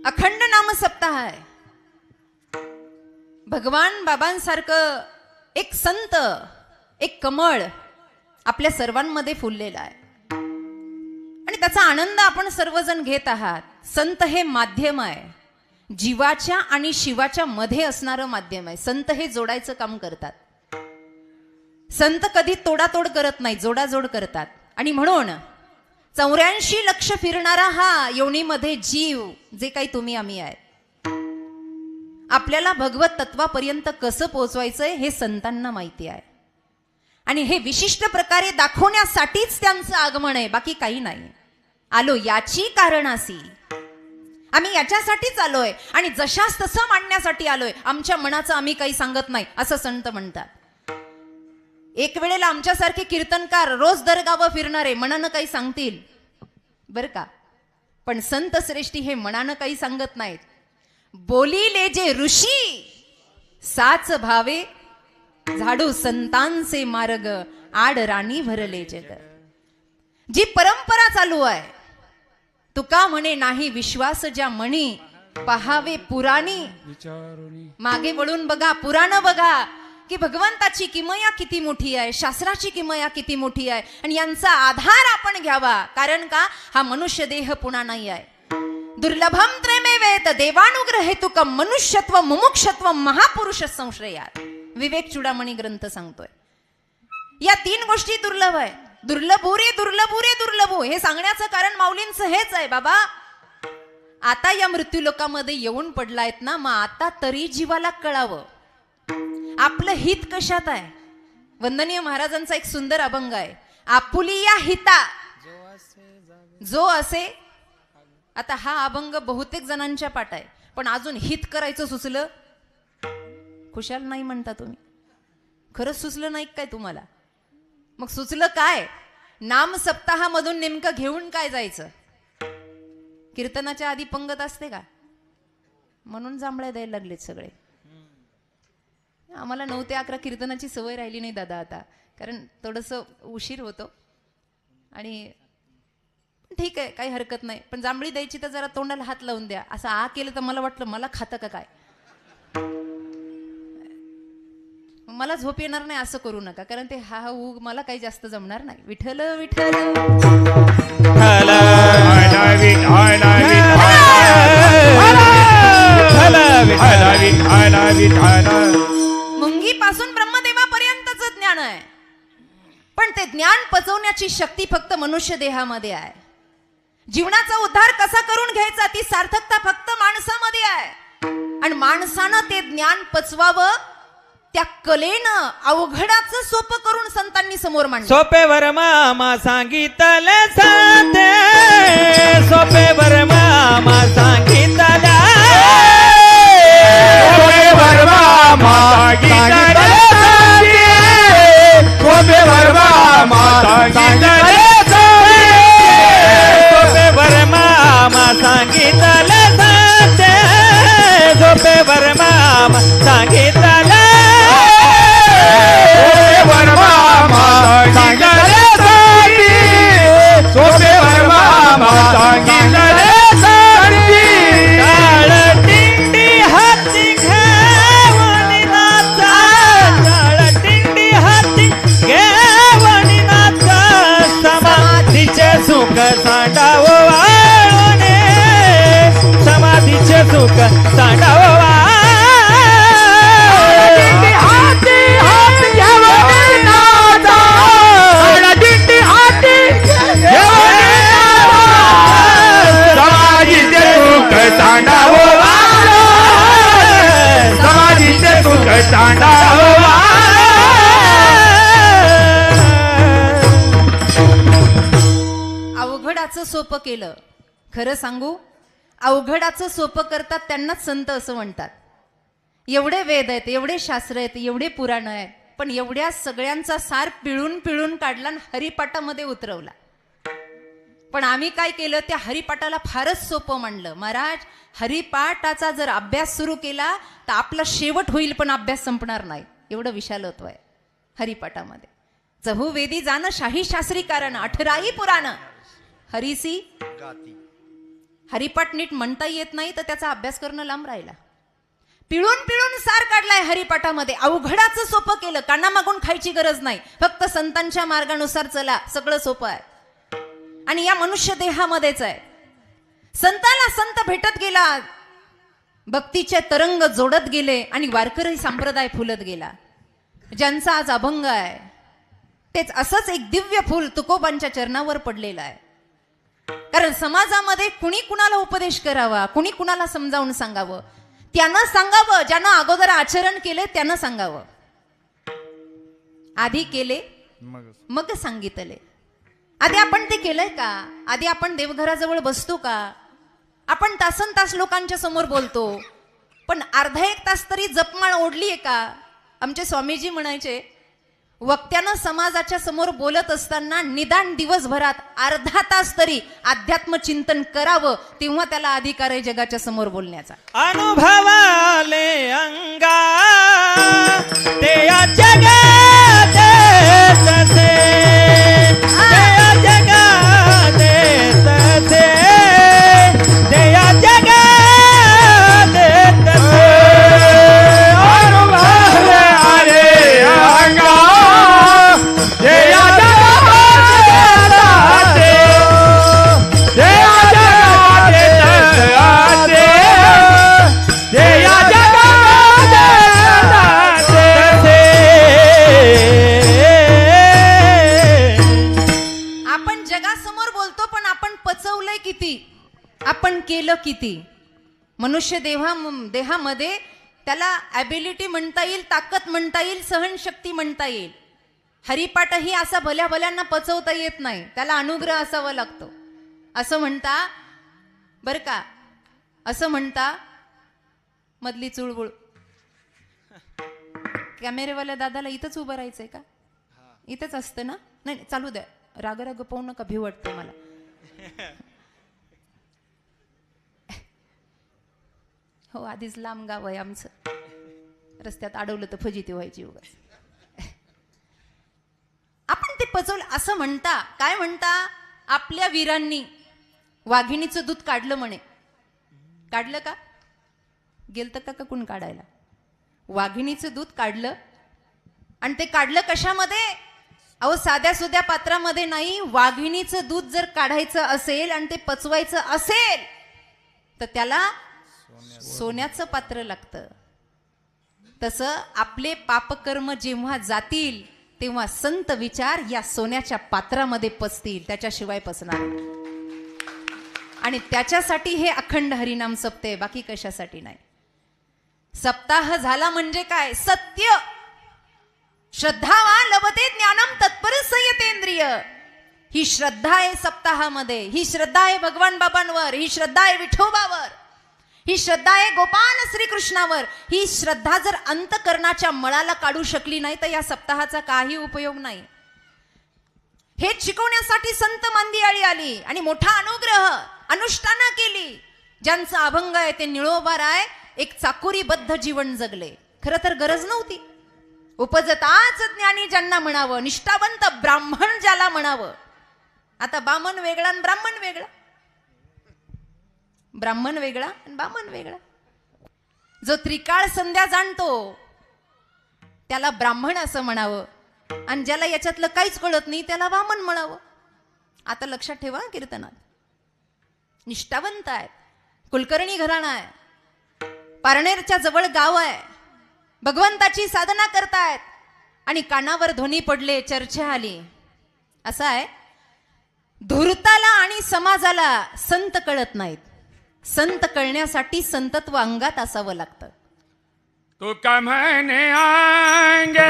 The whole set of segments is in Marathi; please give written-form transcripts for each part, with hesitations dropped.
अखंड नाम सप्ताह आहे. भगवान बाबांसारखं एक संत, एक कमळ आपल्या सर्वांमध्ये फुललेला आहे आणि त्याचा आनंद आपण सर्वजण घेत आहात. संत हे माध्यम आहे, जीवाच्या आणि शिवाच्या मध्ये असणारं माध्यम आहे. संत हे जोडायचं काम करतात. संत कधी तोडातोड करत नाही, जोडाजोड करतात. आणि म्हणून 84 लक्ष फिरणारा हा योनीमध्ये जीव जे काही तुम्ही आम्ही आहेत, आपल्याला भगवत तत्वापर्यंत कसं पोहोचवायचंय हे संतांना माहिती आहे आणि हे विशिष्ट प्रकारे दाखवण्यासाठीच त्यांचं आगमन आहे, बाकी काही नाही. आलो याची कारणासी, आम्ही याच्यासाठीच आलोय आणि जशास तसं मांडण्यासाठी आलोय. आमच्या मनाचं आम्ही काही सांगत नाही असं संत म्हणतात. एक वेळेला आमच्यासारखे कीर्तनकार रोज दरगावं फिरणारे मनानं काही सांगतील बर का, पण संत श्रेष्ठी हे मनानं काही सांगत नाहीत. बोलिले जे ऋषी साच भावे, झाडू संतांचे मार्ग, आड राणी भरले जग. जी परंपरा चालू आहे, तुका म्हणे नाही विश्वास ज्या मणी, पहावे पुराणी. मागे वळून बघा, पुराण बघा की भगवंताची किमया किती मोठी आहे, शास्त्राची किमया किती मोठी आहे आणि यांचा आधार आपण घ्यावा. कारण का, हा मनुष्य देह पुन्हा नाही आहे. दुर्लभम त्रेमेवेत देवानुग्रहेतुकम मनुष्यत्व मुमुक्षत्व महापुरुष संश्रयात, विवेक चूडामणी ग्रंथ सांगतोय. या 3 गोष्टी दुर्लभ आहे. दुर्लभू रे दुर्लभू रे दुर्लभू, हे सांगण्याचं कारण माऊलींचं हेच आहे. बाबा आता या मृत्यूलोकामध्ये येऊन पडलायत ना, मग आता तरी जीवाला कळावं आपलं हित कशात आहे. वंदनीय महाराजांचा एक सुंदर अभंग आहे, आपुलिया हिता जो असे. आता हा अभंग बहुतेक जणांच्या पाठ आहे, पण अजून हित करायचं सुचलं खुशाल नाही म्हणता तुम्ही. खरंच सुचलं नाही काय तुम्हाला? मग सुचलं काय? नाम सप्ताहामधून नेमकं घेऊन काय जायचं? कीर्तनाच्या आधी पंगत असते का? म्हणून जांभळ्या द्यायला लागलेत सगळे. आम्हाला 9 ते 11 कीर्तनाची सवय राहिली नाही दादा आता, कारण थोडंसं उशीर होतो आणि ठीक आहे, काही हरकत नाही. पण जांभळी द्यायची तर जरा तोंडाला हात लावून द्या. असं आ केलं तर मला वाटलं मला खातं का काय, मला झोप येणार नाही असं करू नका, कारण ते हा उग मला काही जास्त जमणार नाही. विठ्ठल विठ्ठल मुंगी पासून ब्रह्मदेवापर्यंतच ज्ञान आहे, पण ते ज्ञान पचवण्याची शक्ती फक्त मनुष्य देहामध्ये आहे. जीवनाचा उद्धार कसा करून घ्यायचा ती सार्थकता फक्त माणसामध्ये आहे. आणि माणसानं ते ज्ञान पचवावं, त्या कलेनं अवघडाचं सोपं करून संतांनी समोर मांडलं. सोपे वरमामा सांगितले साते, सोपे वरमामा सांगितले, सोपे वरमामा सांगितले साते, सोपे वरमामा सांगितले साते, सोपे वरमामा सांगितले साते, सोपे वरमामा सांगितले, सोपे वरमामा सांगितले साते. टाळ टिंडी हाती घेवणी नाचा, टाळ टिंडी हाती घेवणी नाचा, समाधीचे सुख सांडावो वाळवणे, समाधीचे सुख सांडावो वाळवणे. अवघडाचं सोपं केलं. खरं सांगू, अवघडाचं सोपं करतात त्यांनाच संत असं म्हणतात. एवढे वेद आहेत, एवढे शास्त्र आहेत, एवढे पुराण आहेत, पण एवढ्या सगळ्यांचा सार पिळून पिळून काढला आणि हरिपाठामध्ये उतरवला. पण आम्ही काय केलं, त्या हरिपाठाला फारच सोपं मांडलं. महाराज, हरिपाठाचा जर अभ्यास सुरू केला तर आपला शेवट होईल, पण अभ्यास संपणार नाही. एवढं विशालत्व आहे हरिपाठामध्ये. चहू वेदी जाणं शाही शास्त्री कारण, 18ही पुराण हरिसी हरिपाठ नीट म्हणता येत नाही तर त्याचा अभ्यास करणं लांब राहिला. पिळून पिळून सार काढलाय हरिपाठामध्ये. अवघडाचं सोपं केलं. कानामागून खायची गरज नाही. फक्त संतांच्या मार्गानुसार चला, सगळं सोपं आहे. आणि या मनुष्य देहामध्येच आहे. संताला संत भेटत गेला, भक्तीचे तरंग जोडत गेले आणि वारकरी संप्रदाय फुलत गेला. ज्यांचा आज अभंग आहे तेच असंच एक दिव्य फूल तुकोबांच्या चरणावर पडलेलं आहे. कारण समाजामध्ये कुणी कुणाला उपदेश करावा, कुणी कुणाला समजावून सांगावं, त्यानं सांगावं. ज्यानं अगोदर आचरण केले त्यानं सांगावं. आधी केले मग सांगितले. आधी आपण ते केलंय का? आधी आपण देवघराजवळ बसतो का? आपण तासन तास लोकांच्या समोर बोलतो, पण अर्धा एक तास तरी जपमाळ ओढलीये का? आमचे स्वामीजी म्हणायचे, वक्त्यानं समाजाच्या समोर बोलत असताना निदान दिवसभरात अर्धा तास तरी अध्यात्म चिंतन करावं, तेव्हा त्याला अधिकार आहे जगाच्या समोर बोलण्याचा. अनुभवाले अंगा ते या जगात तसे, ते या जगात तसे, ते या जगात तसे. अनुभवाले आले अंगा ते या जगात तसे, ते या जगात तसे, ते या जगात तसे. आपण जगासमोर बोलतो, पण आपण पचवलंय किती? आपण केलं किती? मनुष्य देहामध्ये त्याला ॲबिलिटी म्हणता येईल, ताकद म्हणता येईल, सहनशक्ती म्हणता येईल. हरिपाठही असा भल्या भल्यांना पचवता येत नाही. त्याला अनुग्रह असावा लागतो. असं म्हणता बर का, असं म्हणता मधली चुळबुळ. कॅमेरेवाल्या दादाला इथंच उभं राहायचंय का? इथंच असतं ना? नाही चालू द्या. राग पाहू नका, भिव वाटते मला. हो, आधीच लांब गाव आहे आमचं. रस्त्यात अडवलं तर फजिती व्हायची उगाच. आपण ते पचवलं असं म्हणता. काय म्हणता? आपल्या वीरांनी वाघिणीचं दूध काढलं म्हणे. काढलं का? गेलतं का कोण काढायला? वाघिणीचं दूध काढलं. आणि ते काढलं कशामध्ये? अहो, साध्या सुध्या पात्रामध्ये नाही. वाघिणीचं दूध जर काढायचं असेल आणि ते पचवायचं असेल तर त्याला सोन्याचं पात्र लागतं. तसं आपले पापकर्म जेव्हा जातील तेव्हा संत विचार या सोन्याच्या पात्रामध्ये पचतील, त्याच्याशिवाय पचणार नाही. आणि त्याच्यासाठी हे अखंड हरिनाम सप्ताह, बाकी कशासाठी नाही. सप्ताह झाला म्हणजे काय? सत्य. श्रद्धावा लभते ज्ञानम तत्पर संयतेंद्रिय. ही श्रद्धा आहे सप्ताहामध्ये. ही श्रद्धा आहे भगवान बाबांवर. ही श्रद्धा आहे विठोबावर. ही श्रद्धा आहे गोपाल श्रीकृष्णावर. ही श्रद्धा जर अंतकरणाच्या मळाला काढू शकली नाही तर या सप्ताहाचा काही उपयोग नाही. हे शिकवण्यासाठी संत मांदियाळी आली आणि मोठा अनुग्रह अनुष्ठानं केली. ज्यांचा अभंग आहे ते निळोबा राय एक चाकोरीबद्ध जीवन जगले. खरं तर गरज नव्हती. उपजताच ज्ञानी ज्यांना म्हणावं, निष्ठावंत ब्राह्मण ज्याला म्हणावं. आता बामन वेगळा आणि ब्राह्मण वेगळा. ब्राह्मण वेगळा आणि बामन वेगळा. जो त्रिकाळ संध्या जाणतो त्याला ब्राह्मण असं म्हणावं, आणि ज्याला याच्यातलं काहीच कळत नाही त्याला वामन म्हणावं. आता लक्षात ठेवा, कीर्तनात निष्ठावंत आहेत, कुलकर्णी घराणा आहे, पारनेरच्या जवळ गाव आहे, भगवंताची साधना करतायत आणि कानावर ध्वनी पडले, चर्चा आली. असं आहे, धूर्ताला आणि समाजाला संत कळत नाहीत. संत कळण्यासाठी संतत्व अंगात असावं लागतं. तू का म्हणे अंगे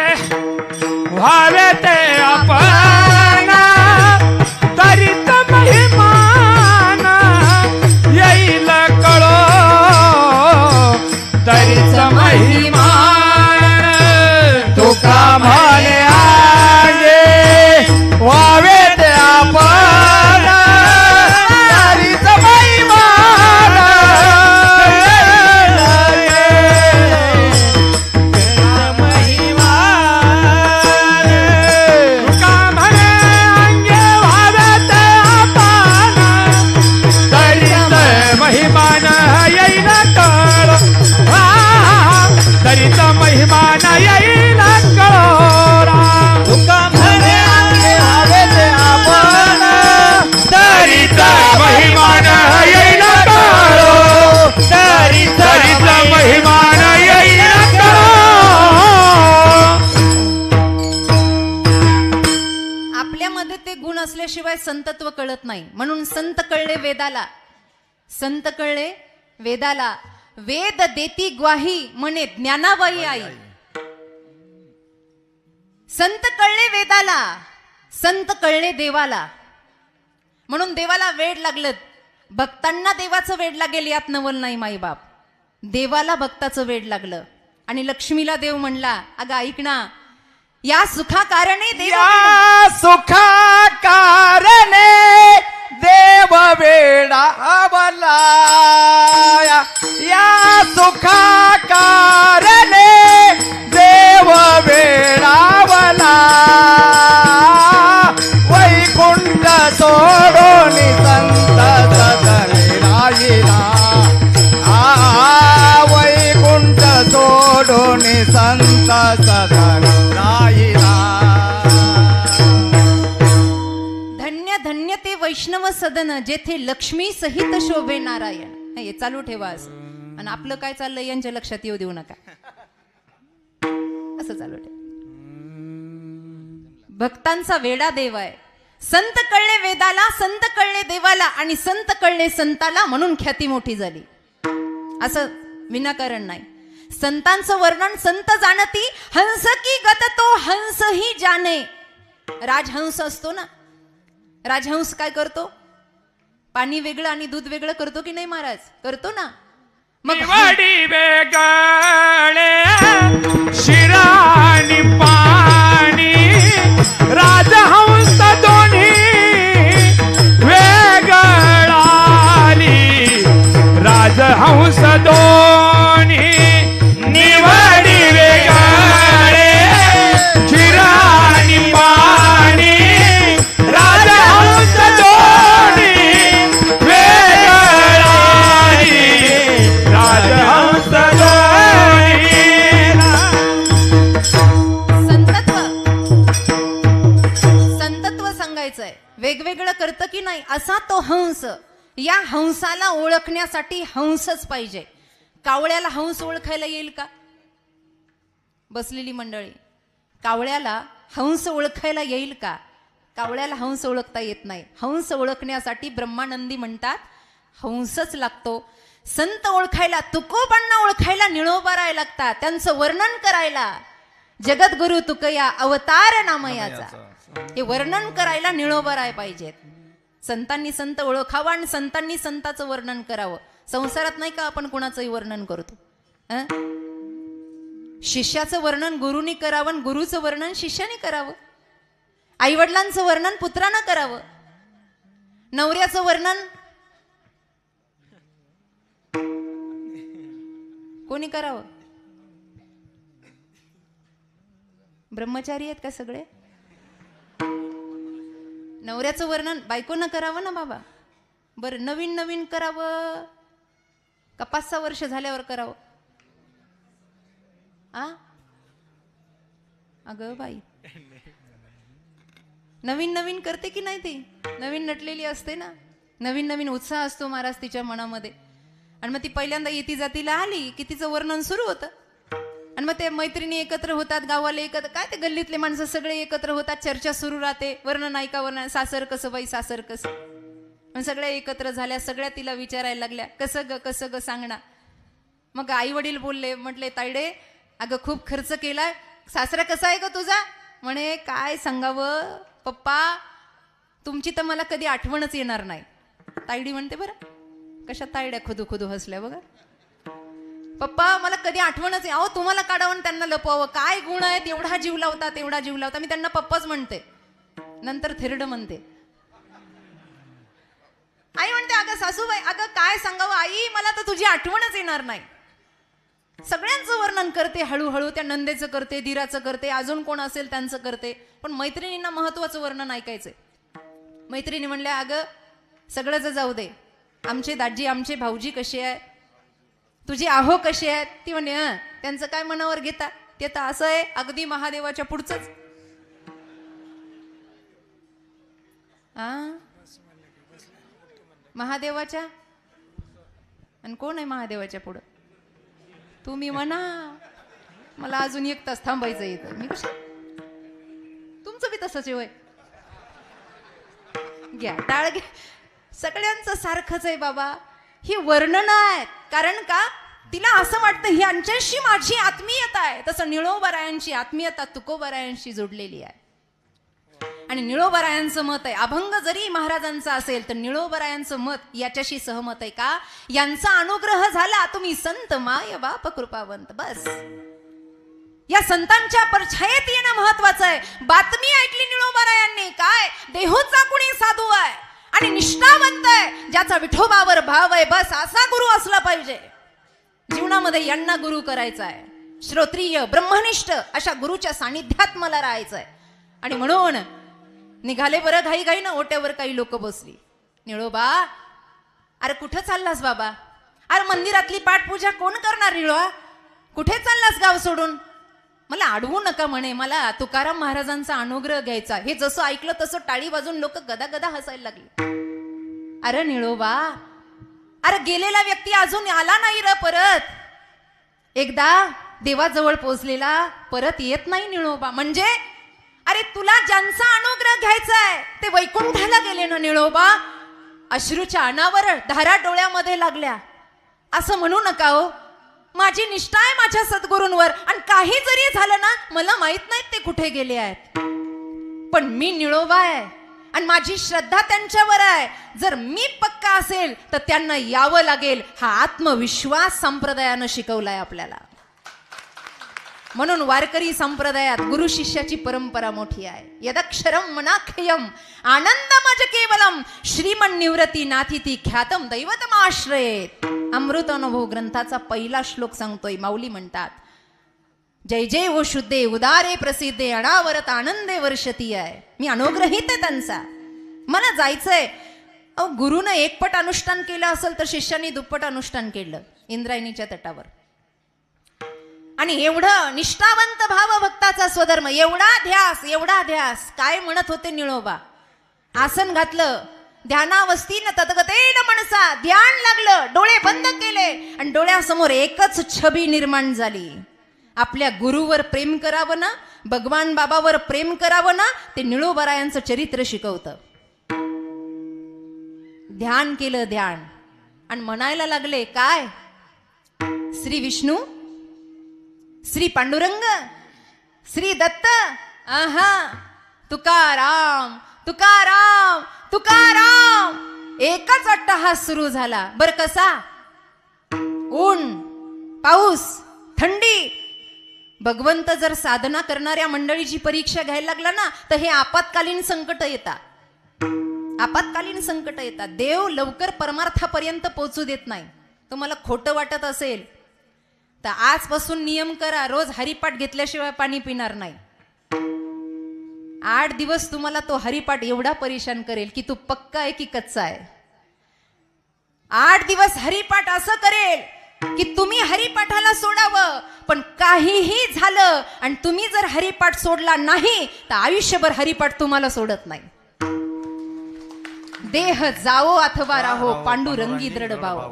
व्हावे ते आपण, तरीच महिमान येईल कळो, तरीच महिमान. तू का म्हणे अंगे व्हावे ते आपण, तरीच महिमान. तू का म्हणे अंगे व्हावे ते आपण, संत कळले वेदाला, वेद देती ग्वाही म्हणे ज्ञानाबाई आई. संत कळले वेदाला, संत कळले देवाला. म्हणून देवाला वेड लागलं. भक्तांना देवाचं वेड लागेल यात नवल नाही माईबाप. देवाला भक्ताचं वेड लागलं. आणि लक्ष्मीला देव म्हणला, अगं ऐक ना, या सुखा कारणे देव या सुखा कारणे देव वेडावला. या सुखा कारणे देव वेडावला. वैकुंठ सोडून संत सदनी राहिला. वैकुंठ सोडून संत सदनी राहिला. धन्य धन्य ते वैष्णव सदन, जेथे लक्ष्मी सहित शोभे नारायण. हे चालू ठेवा असं. आणि आपलं काय चाललंय यांच्या लक्षात येऊ देऊ नका. असं चालू ठेवा. भक्तांचा वेडा देव आहे. संत कळले वेदाला, संत कळले देवाला, आणि संत कळले संताला, म्हणून ख्याती मोठी झाली. असं विनाकारण नाही. संतांचं वर्णन संत जाणती, हंस की गत तो हंस ही जाणे. राजहंस असतो ना, राजहंस काय करतो? पाणी वेगळं आणि दूध वेगळं करतो की नाही महाराज? करतो ना. मग निवडी वेगळे शिराणी पाणी, राजहंस दोन्ही वेगळाली. राजहंस दोन्ही निवडी वेगळे शिराणी पाणी, राजहंस दोन्ही वेगळाली. राजहंस दोन्ही. संतत्व, संतत्व सांगायचंय. वेगवेगळं करतं की नाही असा तो हंस. या हंसाला ओळखण्यासाठी हंसच पाहिजे. कावळ्याला हंस ओळखायला येईल का? बसलेली मंडळी, कावळ्याला हंस ओळखायला येईल का? कावळ्याला हंस ओळखता येत नाही. हंस ओळखण्यासाठी ब्रह्मानंदी म्हणतात हंसच लागतो. संत ओळखायला, तुकोबांना ओळखायला निळोबाराय लागतात. त्यांचं वर्णन करायला जगद्गुरु तुकया अवतार नामयाचा, हे वर्णन करायला निळोबाराय पाहिजेत. संतांनी संत ओळखावा आणि संतांनी संताचं वर्णन करावं. संसारात नाही का आपण कुणाचंही वर्णन करतो. शिष्याचं वर्णन गुरुनी करावं आणि गुरुचं वर्णन शिष्याने करावं. आईवडिलांचं वर्णन पुत्रानं करावं. नवऱ्याचं वर्णन कोणी करावं? ब्रह्मचारी आहेत का सगळे? नवऱ्याचं वर्णन बायकोनं करावं ना बाबा. बरं, नवीन नवीन करावं का 5-6 वर्ष झाल्यावर करावं? अगं बाई, नवीन नवीन करते की नाही? ती नवीन नटलेली असते ना, नवीन नवीन उत्साह असतो महाराज तिच्या मनामध्ये. आणि मग ती पहिल्यांदा येती जातीला आली की तिचं वर्णन सुरू होतं. आणि मग ते मैत्रिणी एकत्र होतात, गावाला एकत्र, काय ते गल्लीतले माणसं सगळे एकत्र होतात, चर्चा सुरू राहते. वर्णन ऐका, वर्णन, सासर कसं बाई, सासर कसं. मग सगळ्या एकत्र झाल्या, सगळ्या तिला विचारायला लागल्या, कसं ग सांगणार. मग आई वडील बोलले, म्हटले तायडे अगं खूप खर्च केलाय, सासरा कसा आहे ग तुझा? म्हणे काय सांगावं पप्पा, तुमची तर मला कधी आठवणच येणार नाही. तायडी म्हणते, बरं कशा तायड्या खुदू खुदू हसल्या बघा. पप्पा मला कधी आठवणच, अहो तुम्हाला काढावं त्यांना लपवावं, काय गुण आहेत, एवढा जीव लावतात, एवढा जीव लावता. मी त्यांना पप्पाच म्हणते, नंतर थिरड म्हणते. आई म्हणते, अगं सासूबाई, अगं काय सांगावं आई, मला तर तुझी आठवणच येणार नाही. सगळ्यांचं वर्णन करते हळूहळू, त्या नंदेचं करते, दिराचं करते, अजून कोण असेल त्यांचं करते. पण मैत्रिणींना महत्वाचं वर्णन ऐकायचंय. मैत्रिणी म्हणल्या, अगं सगळं जाऊ दे, आमचे दाजी, आमचे भाऊजी कसे आहेत, तुझी आहो कशी आहेत? ती म्हणे त्यांचं काय मनावर घेता, ते तर असं आहे अगदी महादेवाच्या पुढचंच. महादेवाच्या, आणि कोण आहे महादेवाच्या पुढं? तुम्ही म्हणा, मला अजून 1 तास थांबायचं इथं. मी कशा, तुमचं बी तसंच होय. घ्या टाळ घ्या, सगळ्यांचं सारखंच आहे बाबा. ही वर्णनं आहेत. कारण का, तिला असं वाटतं यांच्याशी माझी आत्मीयता आहे. तसं निळोबारायांची आत्मीयता तुकोबारायांशी जोडलेली आहे. आणि निळोबारायांचं मत आहे, अभंग जरी महाराजांचा असेल तर निळोबारायांचं मत याच्याशी सहमत आहे. का, यांचा अनुग्रह झाला तुम्ही संत माय बाप कृपावंत. बस या संतांच्या परछायेत येणं महत्वाचं आहे. बातमी ऐकली निळोबारायांनी, काय देहूचा कुणी साधू आहे आणि निष्ठावंत आहे, ज्याचा विठोबावर भाव आहे, बस असा गुरु असला पाहिजे. जीवनामध्ये यांना गुरु करायचा आहे. श्रोत्रिय ब्रह्मनिष्ठ अशा गुरुच्या सानिध्यात मला राहायचंय. आणि म्हणून निघाले बरं घाईघाईनं. ओट्यावर काही लोक बसली. निळोबा, अरे कुठं चाललास बाबा? अरे मंदिरातली पाठपूजा कोण करणार निळोबा? कुठे चाललास गाव सोडून? मला अडवू नका म्हणे, मला तुकाराम महाराजांचा अनुग्रह घ्यायचा. हे जसं ऐकलं तसं टाळी वाजून लोक गदा गदा हसायला लागली. अरे निळोबा, अरे गेलेला व्यक्ती अजून आला नाही र परत. एकदा देवाजवळ पोहोचलेला परत येत नाही निळोबा. म्हणजे अरे तुला ज्यांचा अनुग्रह घ्यायचा आहे ते वैकुंठाला गेले ना निळोबा. अश्रूच्या अनावर धारा डोळ्यामध्ये लागल्या. असं म्हणू नका हो, माझी निष्ठा आहे माझ्या सद्गुरूंवर, आणि काही जरी झालं ना मला माहित नाही ते कुठे गेले आहेत. पण मी निळोबा आहे आणि माझी श्रद्धा त्यांच्यावर आहे. जर मी पक्का असेल तर त्यांना यावं लागेल. हा आत्मविश्वास संप्रदायानं शिकवलाय आपल्याला. म्हणून वारकरी संप्रदायात गुरु शिष्याची परंपरा मोठी आहे. यदक्षरम मनाख्यम आनंदमज केवलम श्रीमन निवृत्ती नाथिती ख्यातम दैवतमाश्रयेत. अमृत अनुभव ग्रंथाचा पहिला श्लोक सांगतोय. माऊली म्हणतात, जय जय ओ शुद्धे उदारे प्रसिद्धे अनावरत आनंदे वर्षती आहे. मी अनुग्रहित आहे त्यांचा. मला जायचंय. अहो, गुरुनं एकपट अनुष्ठान केलं असेल तर शिष्याने दुप्पट अनुष्ठान केलं इंद्रायणीच्या तटावर. आणि एवढं निष्ठावंत भाव भक्ताचा स्वधर्म, एवढा ध्यास. काय म्हणत होते निळोबा? आसन घातलं, ध्यानावस्थीन तद्गतेन मनसा, ध्यान लागलं, डोळे बंद केले आणि डोळ्यासमोर एकच छबी निर्माण झाली. आपल्या गुरुवर प्रेम करावं ना, भगवान बाबावर प्रेम करावं ना, ते निळोबारायांचं चरित्र शिकवतं. ध्यान केलं, ध्यान, आणि म्हणायला लागले काय? श्री विष्णू, श्री पांडुरंग, श्री दत्त, आहा, तुकाराम तुकाराम तुकाराम. एकच अट्टहास सुरू झाला. बर कसा? ऊन, पाऊस, थंडी. भगवंत जर साधना करणाऱ्या मंडळीची परीक्षा घ्यायला लागला ना तर हे आपत्कालीन संकट येतात. आपत्कालीन संकट येतात. देव लवकर परमार्थापर्यंत पोहोचू देत नाही. तुम्हाला खोटं वाटत असेल तर आजपासून नियम करा, रोज हरिपाठ घेतल्याशिवाय पाणी पिणार नाही. 8 दिवस तुम्हाला तो हरिपाठ एवढा परेशान करेल की तू पक्का आहे की कच्चा आहे. 8 दिवस हरिपाठ असं करेल की तुम्ही हरिपाठाला सोडावं, पण काहीही झालं आणि तुम्ही जर हरिपाठ सोडला नाही तर आयुष्यभर हरिपाठ तुम्हाला सोडत नाही. देह जावो अथवा राहो पांडुरंगी दृढ भाव.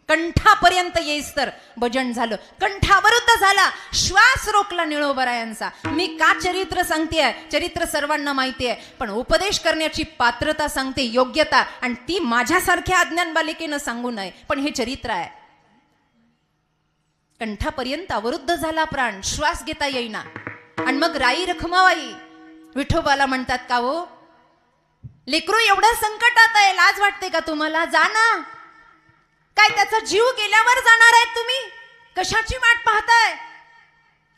कंठापर्यंत येईस तर भजन झालं. कंठावरुद्ध झाला, श्वास रोखला निळोबारायांचा. मी का चरित्र सांगतेय? चरित्र सर्वांना माहिती आहे, पण उपदेश करण्याची पात्रता सांगते, योग्यता, आणि ती माझ्यासारख्या अज्ञान बालिकेनं सांगू नये. पण हे चरित्र आहे. कंठापर्यंत अवरुद्ध झाला प्राण, श्वास घेता येईना. आणि मग राई रखमाबाई विठोबाला म्हणतात, का हो लेकरू एवढ्या संकटात आहे, लाज वाटते का तुम्हाला? जा ना. काय त्याचा जीव गेल्यावर जाणार आहे तुम्ही? कशाची वाट पाहताय?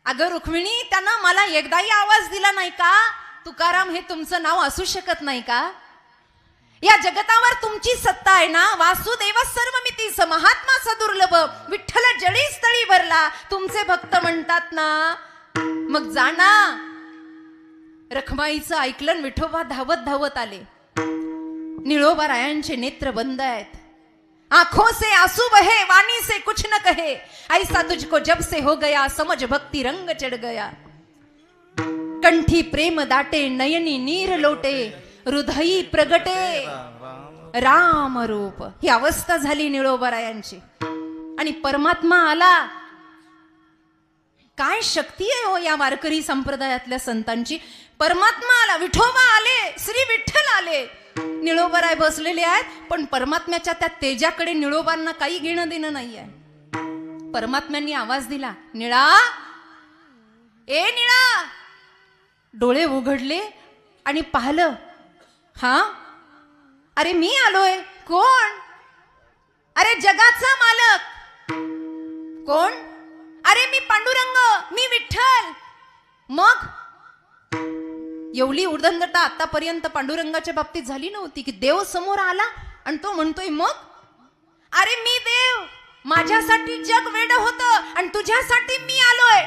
अगं रुक्मिणी, त्यानं मला एकदाही आवाज दिला नाही का? तुकाराम हे तुमचं नाव असू शकत नाही का? या जगतावर तुमची सत्ता आहे ना. वासुदेव सर्वमितीस महात्मा सदुर्लभ, विठ्ठल जळी स्थळी भरला, तुमचे भक्त म्हणतात ना. मग जा ना. रखमाईचं ऐकलं, विठोबा धावत धावत आले. निळोबारायांचे नेत्र बंद आहेत. आंखों से आंसू बहे, वाणी से कुछ न कहे, ऐसा तुझको जब से हो गया, समझ भक्ति रंग चढ़ गया. कंठी प्रेम दाटे, नयनी नीर लोटे, हृदयी प्रगटे राम रूप. ही अवस्था झाली निळोबारायांची. आणि परमात्मा आला. काय शक्ती आहे हो या वारकरी संप्रदायातल्या संतांची. परमात्मा आला, विठोबा आले, श्री विठ्ठल आले. निळोबराय बसलेले आहेत, पण परमात्म्याच्या त्या तेजाकडे निळोबांना काही घेणं देणं नाहीये. परमात्म्यांनी आवाज दिला, निळा, ए निळा. डोळे उघडले आणि पाहिलं, हा, अरे मी आलोय. कोण? अरे जगाचा मालक. कोण? अरे मी पांडुरंग, मी विठ्ठल. मग एवढी उर्दंडता आतापर्यंत पांडुरंगाच्या बाबतीत झाली नव्हती की देव समोर आला आणि तो म्हणतोय, मग अरे मी देव, माझ्यासाठी जग वेड होतं आणि तुझ्यासाठी मी आलोय.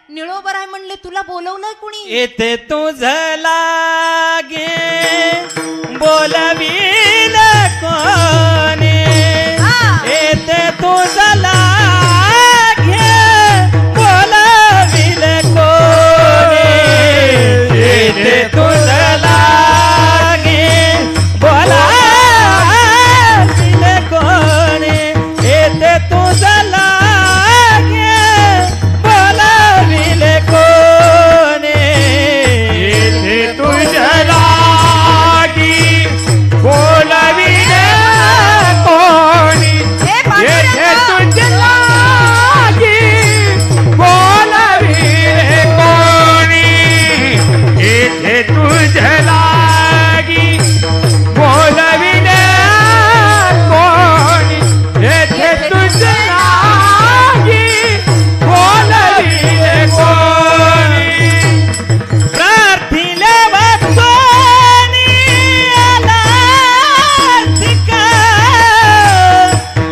निळोबराय म्हणले, तुला बोलवलंय कुणी? येथे तुझ लागे बोलवील कोणी, येथे तुझ लागे बोलवील कोणी, येथे तुझ लागे बोलवील कोणी, येथे तुझ लागे बोलवील कोणी, येथे तुझ्या लागी बोलविले कोणी, हे येथे पांडुरंग! तुझ्या लागी बोलविले कोणी, येथे तुझ्या लागी बोलविले कोणी, येथे तुझ्या लागी बोलविले कोणी. प्रार्थिले वाचोनी आलासिका,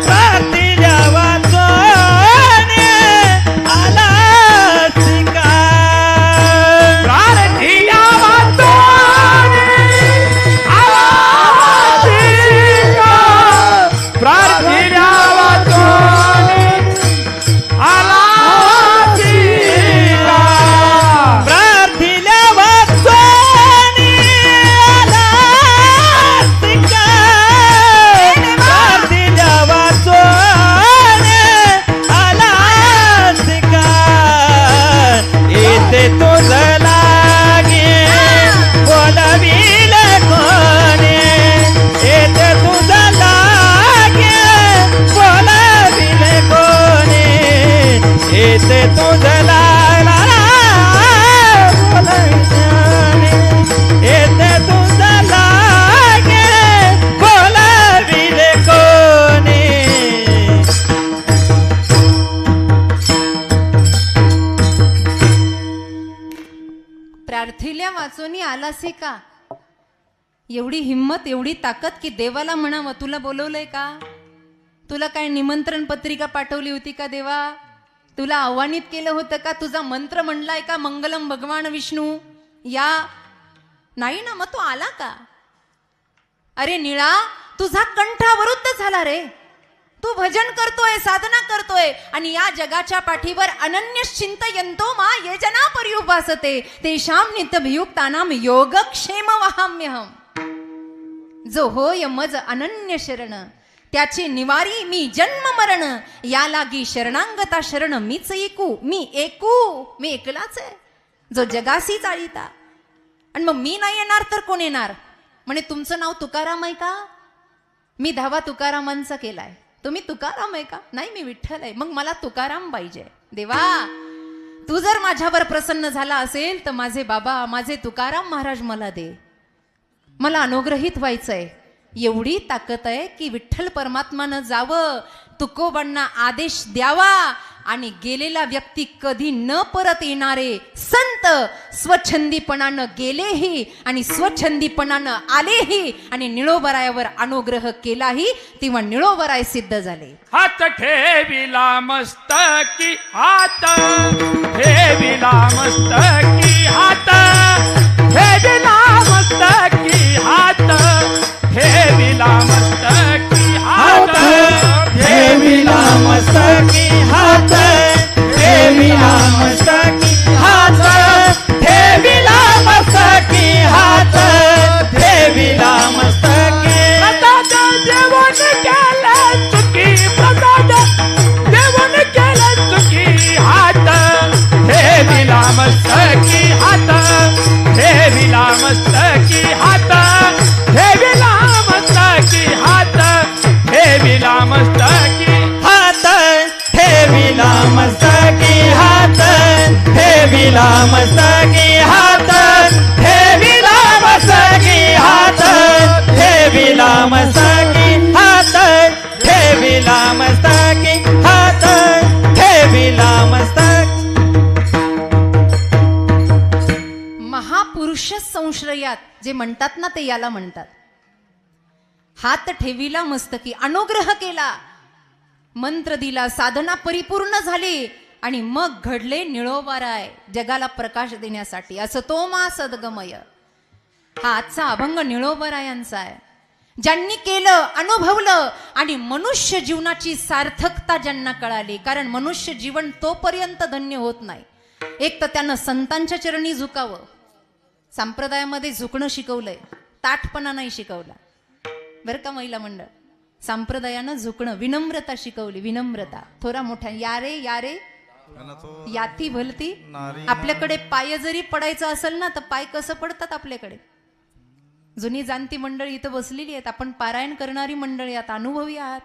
प्रार्थिले वाचोनी आलासिका, प्रार्थिया वाचोनी आलासिका, प्रार्थिया वाचोनी आलासिका, प्रार्थिले वाचोनी आलासिका, प्रार्थिले वाचोनी आलासिका, येथे तुझ लागे बोलवील कोणी, येथे तुझ लागे बोलवील कोणी, येथे तुझ लागे येथे तुझ लागे बोलवील कोणी. प्रार्थिल्या वाचोनी आलासे का? एवढी हिम्मत, एवढी ताकद की देवाला म्हणावं, तुला बोलवलंय का? तुला काय निमंत्रण पत्रिका पाठवली होती का देवा? तुला आव्हानित केलं होतं का? तुझा मंत्र म्हणलाय का, मंगलम भगवान विष्णू या? नाही ना, मग तो आला का? अरे निळा, तुझा कंठावरुद्ध झाला रे. तू भजन करतोय, साधना करतोय आणि या जगाच्या पाठीवर अनन्य चिंतयन्तो मा ये जना पर्युपासते तेषां नित्यभियुक्तानां योगक्षेम वहाम्यहम्. जो होय मज अनन्य शरण, त्याची निवारी मी जन्म मरण, या लागी शरणांगता शरण मीच एकू, मी एकलाच आहे जो जगासी चालिता. आणि मग मी नाही येणार तर कोण येणार? म्हणे तुमचं नाव तुकाराम आहे का? मी धावा तुकारामांचा केलाय. तुम्ही तुकाराम आहे का? नाही, मी विठ्ठल आहे. मग मला तुकाराम पाहिजे. देवा, तू जर माझ्यावर प्रसन्न झाला असेल तर माझे बाबा, माझे तुकाराम महाराज मला दे. मला अनुग्रहित व्हायचंय. एवढी ताकद आहे की विठ्ठल परमात्मानं जावं, तुकोबांना आदेश द्यावा आणि गेलेला व्यक्ती कधी न परत येणारे संत स्वच्छंदीपणानं गेलेही आणि स्वच्छंदीपणानं आलेही आणि निळोबरायावर अनुग्रह केलाही, तेव्हा निळोबराय सिद्ध झाले. हात ठेविला मस्तकी हात, ठेविला मस्तकी हात, ठेविला मस्तकी हात, ठेविला मस्तकी हात, ठेविला मस्तकी हात, ठेविला मस्तकी हात, ठेविला मस्तकी हात, ठेविला मस्तकी. प्रसाद देवून केलं चुकी, प्रसाद देवून केलं चुकी हात, ठेविला मस्तकी हात, ठेविला मस्तकी हात, ठेविला मस्तकी हात ठेविला मस्तकी हात ठेविला मस्तकी हात ठेविला मस्तकी हात ठेविला मस्तकी. महापुरुष संश्रयात जे म्हणतात ना ते याला म्हणतात. हात ठेविला मस्तकी, अनुग्रह केला, मंत्र दिला, साधना परिपूर्ण झाली आणि मग घडले निळोबाराय जगाला प्रकाश देण्यासाठी. असं तो मा सद्गमय. हा आजचा अभंग निळोबारायांचा आहे. ज्यांनी केलं, अनुभवलं आणि मनुष्य जीवनाची सार्थकता ज्यांना कळाली. कारण मनुष्य जीवन तोपर्यंत धन्य होत नाही. एक तर त्यानं संतांच्या चरणी झुकावं, संप्रदायामध्ये झुकणं शिकवलंय, ताठपणा नाही शिकवला बरं का महिला मंडळ. संप्रदायानं झुकणं, विनम्रता शिकवली, विनम्रता. थोरा मोठ्या यारे यारे याती भलती. आपल्याकडे पाय जरी पडायचं असेल ना तर पाय कसं पडतात आपल्याकडे. जुनी जाणती मंडळी इथं बसलेली आहेत. आपण पारायण करणारी मंडळी आहात, अनुभवी आहात.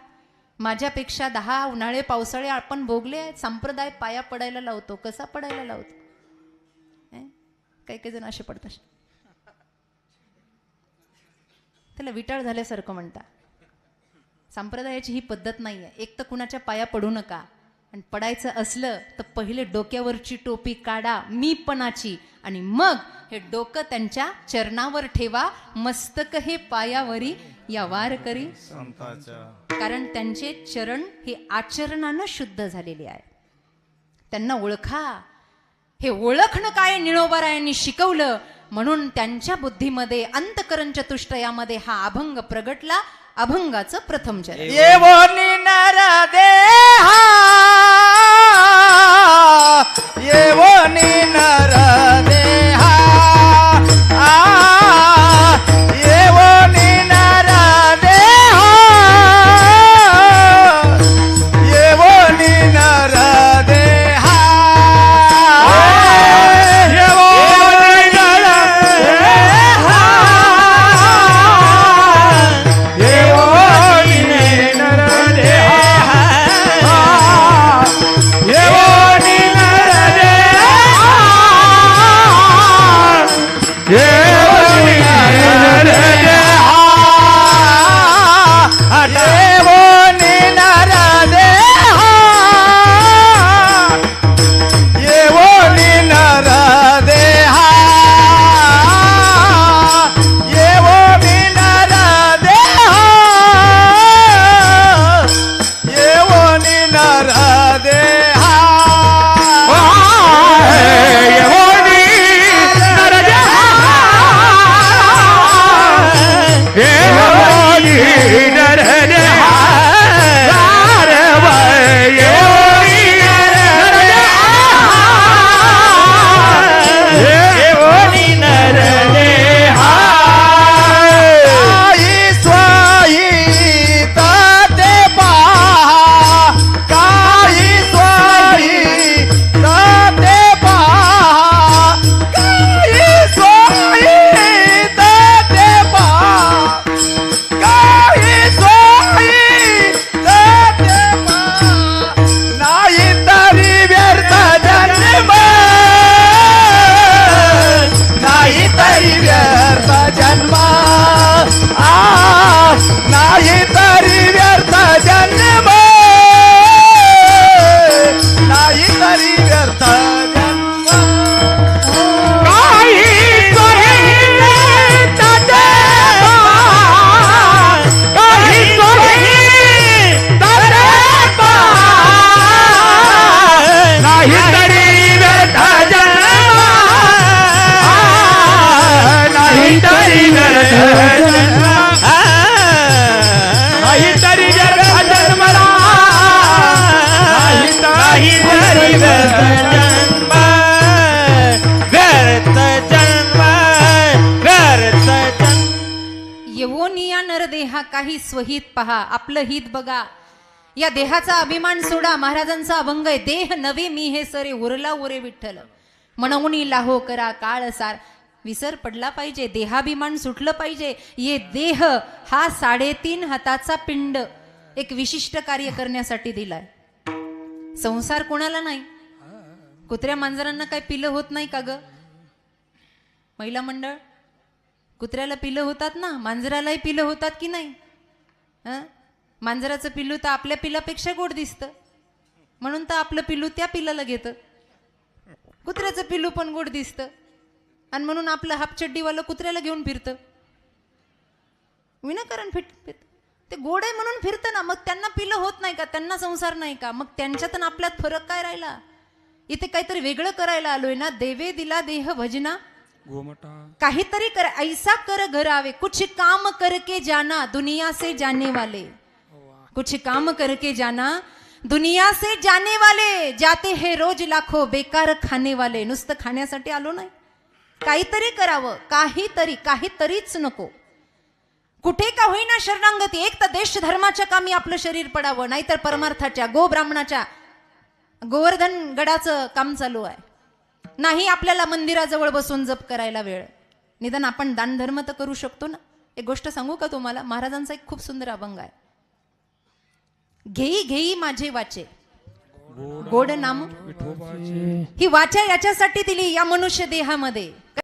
माझ्यापेक्षा 10 उन्हाळे पावसाळे आपण भोगले आहेत. संप्रदाय पाया पडायला लावतो. कसा पडायला लावतो? काही काही जण असे पडतात, त्याला विटाळ झाल्यासारखं म्हणता. संप्रदायाची ही पद्धत नाही आहे. एक तर कुणाच्या पाया पडू नका, आणि पडायचं असलं तर पहिले डोक्यावरची टोपी काढा मीपणाची, आणि मग हे डोकं त्यांच्या चरणावर ठेवा, मस्तक हे पायावरी या वार करी. कारण त्यांचे चरण हे आचरणानं शुद्ध झालेले आहे. त्यांना ओळखा. हे ओळखणं काय निळोबारायांनी शिकवलं. म्हणून त्यांच्या बुद्धीमध्ये अंतकरण चतुष्टयामध्ये हा अभंग प्रगटला. अभंगाचं प्रथम चरण. येवोनी नर देहा, येवोनी नर देहा, येवोनी नर देहा, येवोनी नर देहा, येवोनी नर देहा, येवोनी नर देहा, येवोनी नर देहा, येवोनी नर देहा, येवोनी नर देहा, येवोनी नर देहा, येवोनी नर देहा, येवोनी नर देहा, येवोनी नर देहा, येवोनी नर देहा, अरे बाय, येवोनी नर देहा, येवोनी नर देहा, आई स्वाई ताते पहा, काही स्वाई ताते पहा, काही स्वाई ताते पहा, काही स्वाई ताते पहा, नाही तरी व्यर्थ जन्म, नाही तरी व्यर्थ जन्म, नाही तरी व्यर्थ जन्म, नाही तरी व्यर्थ जन्म, काही स्वाई ताते पहा, काही स्वाई ताते पहा, नाही तरी व्यर्थ जन्म, नाही तरी व्यर्थ जन्म, नाही तरी व्यर्थ जन्मला, नाही तरी व्यर्थ जन्म व्यर्थ जन्म व्यर्थ जन्म. येवोनिया नरदेहा, काही स्वहित पहा, आपलं हित बघा. या देहाचा अभिमान सोडा. महाराजांचा अभंग आहे, देह नवे मी हे सरे, उरला उरे विठ्ठल. म्हणून लाहो करा काळ सार. विसर पडला पाहिजे, देहाभिमान सुटलं पाहिजे. ये देह हा 3.5 हाताचा पिंड एक विशिष्ट कार्य करण्यासाठी दिलाय. संसार कोणाला नाही, कुत्र्या मांजरांना काय पिलं होत नाही का ग महिला मंडळ? कुत्र्याला पिलं होतात ना, मांजरालाही पिलं होतात की नाही? मांजराचं पिल्लू तर आपल्या पिलापेक्षा गोड दिसतं, म्हणून तर आपलं पिल्लू त्या पिल्लाला घेतं. कुत्र्याचं पिल्लू पण गोड दिसतं आणि म्हणून आपलं हापचड्डीवालं कुत्र्याला घेऊन फिरतं. विनाकारण ते गोड आहे म्हणून फिरतं ना. मग त्यांना पिलं होत नाही का? त्यांना संसार नाही का? मग त्यांच्यात आणि आपल्यात फरक काय राहिला? इथे काहीतरी वेगळं करायला आलोय ना. देवे दिला देह भजना, काहीतरी कर ऐसा कर घर आवे, कुछ काम करके जाना दुनिया से जाने वाले, कुछ काम करके जाना दुनिया से जाने वाले, जाते हैं रोज लाखो बेकार खाने वाले. नुसतं खाण्यासाठी आलो नाही, काहीतरी करावं. काहीतरीच नको. कुठे का होईना शरणांगती. एक तर देश धर्माच्या कामी आपलं शरीर पडावं, नाहीतर परमार्थाच्या गो ब्राह्मणाच्या गोवर्धन गडाचं काम चालू आहे. नाही आपल्याला मंदिराजवळ बसून जप करायला वेळ. निदान आपण दानधर्म तर करू शकतो ना. एक गोष्ट सांगू का तुम्हाला? महाराजांचा एक खूप सुंदर अभंग आहे. घेई घेई माझे वाचे गोड नाम. ही वाचा याच्यासाठी दिली या मनुष्य देहामध्ये